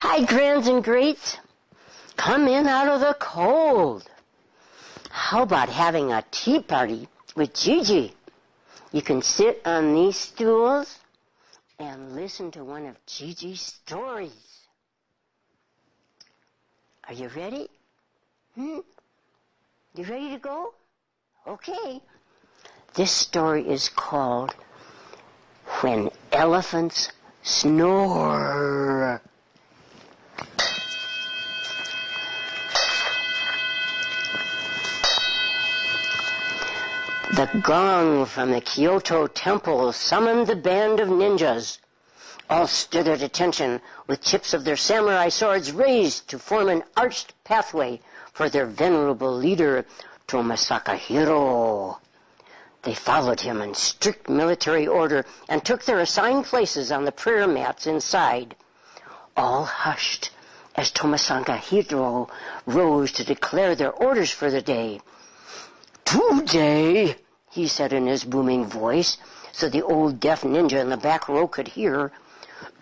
Hi, grands and greats. Come in out of the cold. How about having a tea party with Gigi? You can sit on these stools and listen to one of Gigi's stories. Are you ready? You ready to go? Okay. This story is called When Elephants Snore. The gong from the Kyoto temple summoned the band of ninjas. All stood at attention, with tips of their samurai swords raised to form an arched pathway for their venerable leader, Tomisaka Hiro. They followed him in strict military order and took their assigned places on the prayer mats inside. All hushed as Tomisaka Hiro rose to declare their orders for the day. "Today," he said in his booming voice, so the old deaf ninja in the back row could hear,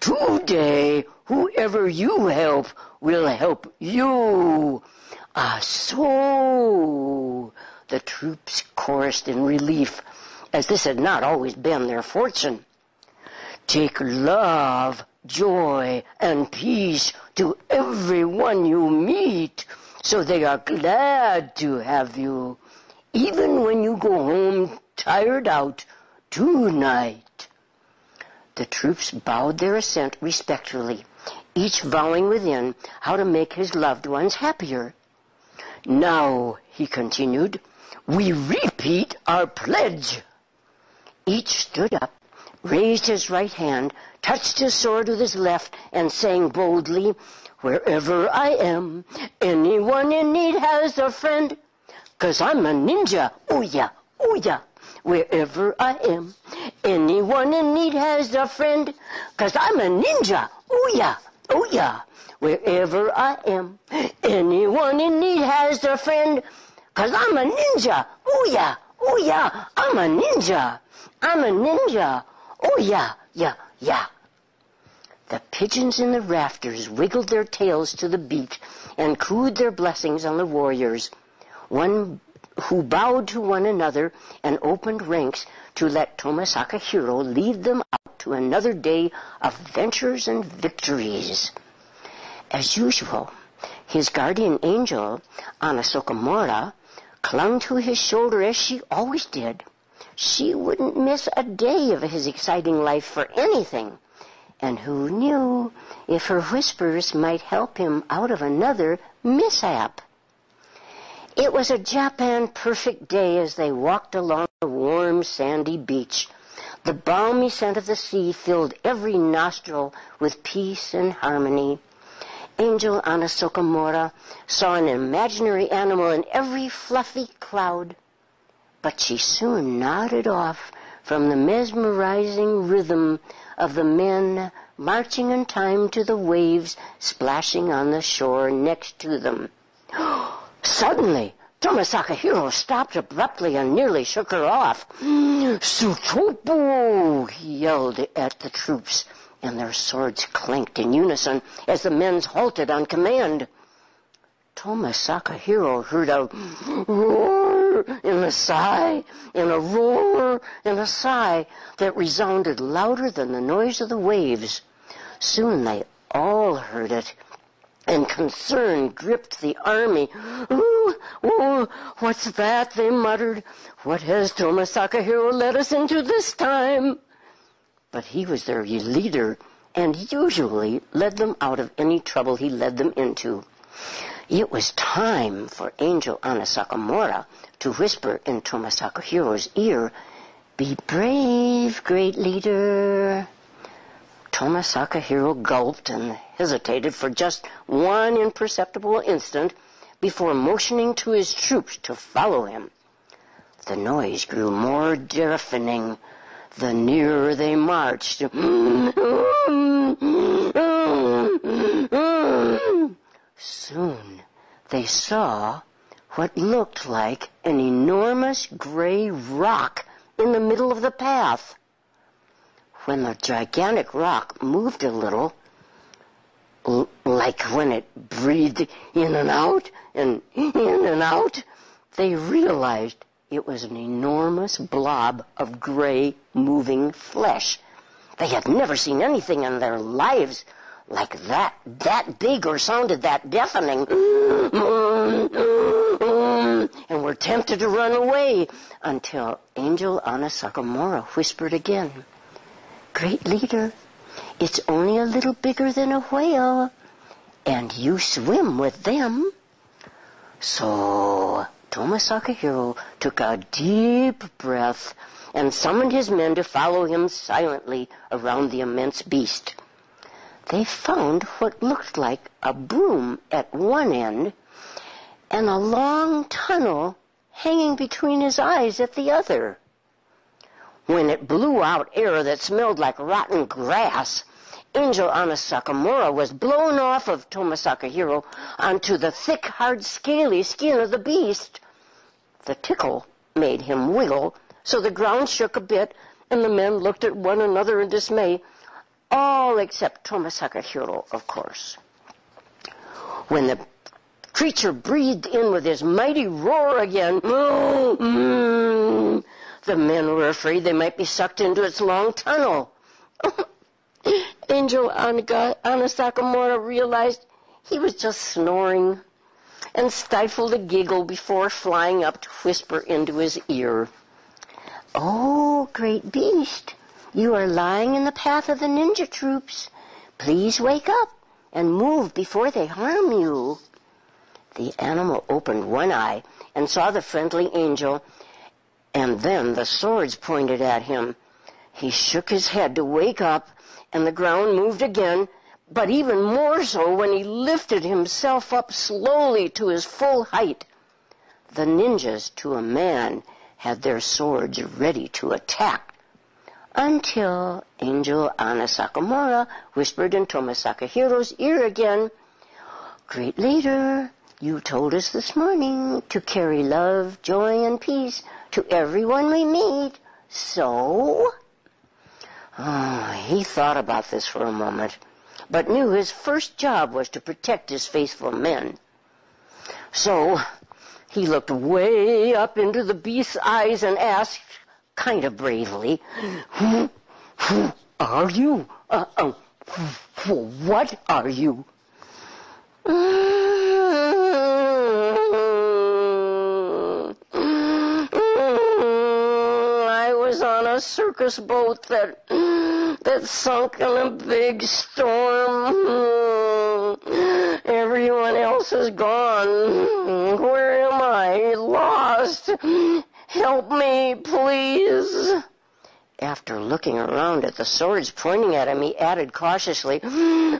"Today, whoever you help will help you." "Ah, so," the troops chorused in relief, as this had not always been their fortune. "Take love, joy, and peace to everyone you meet, so they are glad to have you, even when you go home tired out tonight." The troops bowed their assent respectfully, each vowing within how to make his loved ones happier. "Now," he continued, "we repeat our pledge." Each stood up, raised his right hand, touched his sword with his left, and sang boldly, "Wherever I am, anyone in need has a friend. 'Cause I'm a ninja, oh yeah, oh yeah. Wherever I am, anyone in need has a friend. 'Cause I'm a ninja, oh yeah, oh yeah. Wherever I am, anyone in need has a friend. 'Cause I'm a ninja, oh yeah, oh yeah. I'm a ninja, I'm a ninja, oh yeah, yeah, yeah." The pigeons in the rafters wiggled their tails to the beat and cooed their blessings on the warriors, one who bowed to one another and opened ranks to let Tomisaka Hiro lead them out to another day of ventures and victories. As usual, his guardian angel, Ana Sokamura, clung to his shoulder as she always did. She wouldn't miss a day of his exciting life for anything, and who knew if her whispers might help him out of another mishap. It was a Japan-perfect day as they walked along the warm, sandy beach. The balmy scent of the sea filled every nostril with peace and harmony. Angel Ana Sokamura saw an imaginary animal in every fluffy cloud, but she soon nodded off from the mesmerizing rhythm of the men marching in time to the waves splashing on the shore next to them. Suddenly, Tomisaka Hiro stopped abruptly and nearly shook her off. "Sutopo!" he yelled at the troops, and their swords clanked in unison as the men halted on command. Tomisaka Hiro heard a roar and a sigh, and a roar and a sigh that resounded louder than the noise of the waves. Soon they all heard it, and concern gripped the army. "Oh, what's that?" they muttered. "What has Tomisaka Hiro led us into this time?" But he was their leader, and usually led them out of any trouble he led them into. It was time for Angel Ana Sokamura to whisper in Tomisaka Hiro's ear, "Be brave, great leader." Tomisaka Hiro gulped and hesitated for just one imperceptible instant before motioning to his troops to follow him. The noise grew more deafening the nearer they marched. Soon they saw what looked like an enormous gray rock in the middle of the path. When the gigantic rock moved a little, like when it breathed in and out, and in and out, they realized it was an enormous blob of gray, moving flesh. They had never seen anything in their lives like that big or sounded that deafening. And were tempted to run away until Angel Anna Sakamura whispered again, "Great leader, it's only a little bigger than a whale, and you swim with them." So Tomisaka Hiro took a deep breath and summoned his men to follow him silently around the immense beast. They found what looked like a broom at one end and a long tunnel hanging between his eyes at the other. When it blew out air that smelled like rotten grass, Angel Anna Sakamura was blown off of Tomisaka Hiro onto the thick, hard, scaly skin of the beast. The tickle made him wiggle, so the ground shook a bit, and the men looked at one another in dismay, all except Tomisaka Hiro, of course. When the creature breathed in with his mighty roar again, the men were afraid they might be sucked into its long tunnel. Angel Anna Sakamura realized he was just snoring and stifled a giggle before flying up to whisper into his ear, "Oh, great beast, you are lying in the path of the ninja troops. Please wake up and move before they harm you." The animal opened one eye and saw the friendly angel, and then the swords pointed at him. He shook his head to wake up, and the ground moved again, but even more so when he lifted himself up slowly to his full height. The ninjas, to a man, had their swords ready to attack, until Angel Anna Sakamura whispered in Tomisaka Hiro's ear again, "Great leader, you told us this morning to carry love, joy, and peace to everyone we meet. So?" He thought about this for a moment, but knew his first job was to protect his faithful men. So he looked way up into the beast's eyes and asked, kind of bravely, Who are you? What are you?" "I was on a circus boat that sunk in a big storm. Everyone else is gone. Where am I? Lost. Help me, please." After looking around at the swords pointing at him, he added cautiously,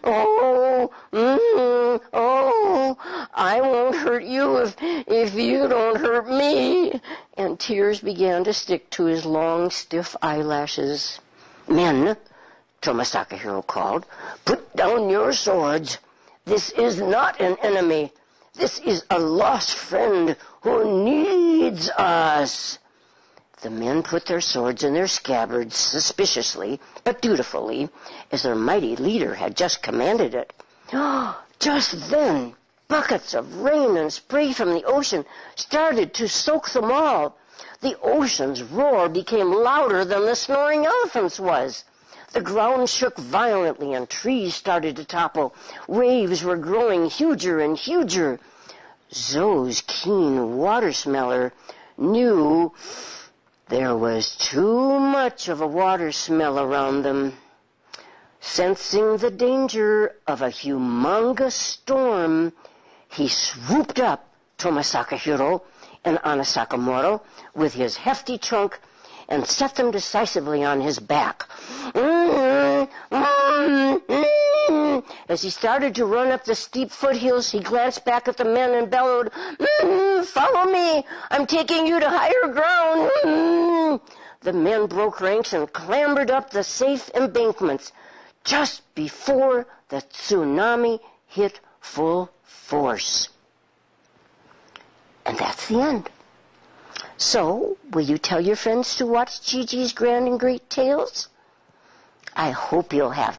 "Oh, I won't hurt you if you don't hurt me." And tears began to stick to his long, stiff eyelashes. "Men," Tomisaka Hiro called, "put down your swords. This is not an enemy. This is a lost friend who needs us." The men put their swords in their scabbards suspiciously, but dutifully, as their mighty leader had just commanded it. Just then, buckets of rain and spray from the ocean started to soak them all. The ocean's roar became louder than the snoring elephant's was. The ground shook violently and trees started to topple. Waves were growing huger and huger. Zoe's keen water smeller knew there was too much of a water smell around them. Sensing the danger of a humongous storm, he swooped up Tomisaka Hiro and Anna Sakamura with his hefty trunk and set them decisively on his back. As he started to run up the steep foothills, he glanced back at the men and bellowed, "Follow me! I'm taking you to higher ground!" The men broke ranks and clambered up the safe embankments just before the tsunami hit full force. And that's the end. So, will you tell your friends to watch Gigi's Grand and Great Tales? I hope you'll have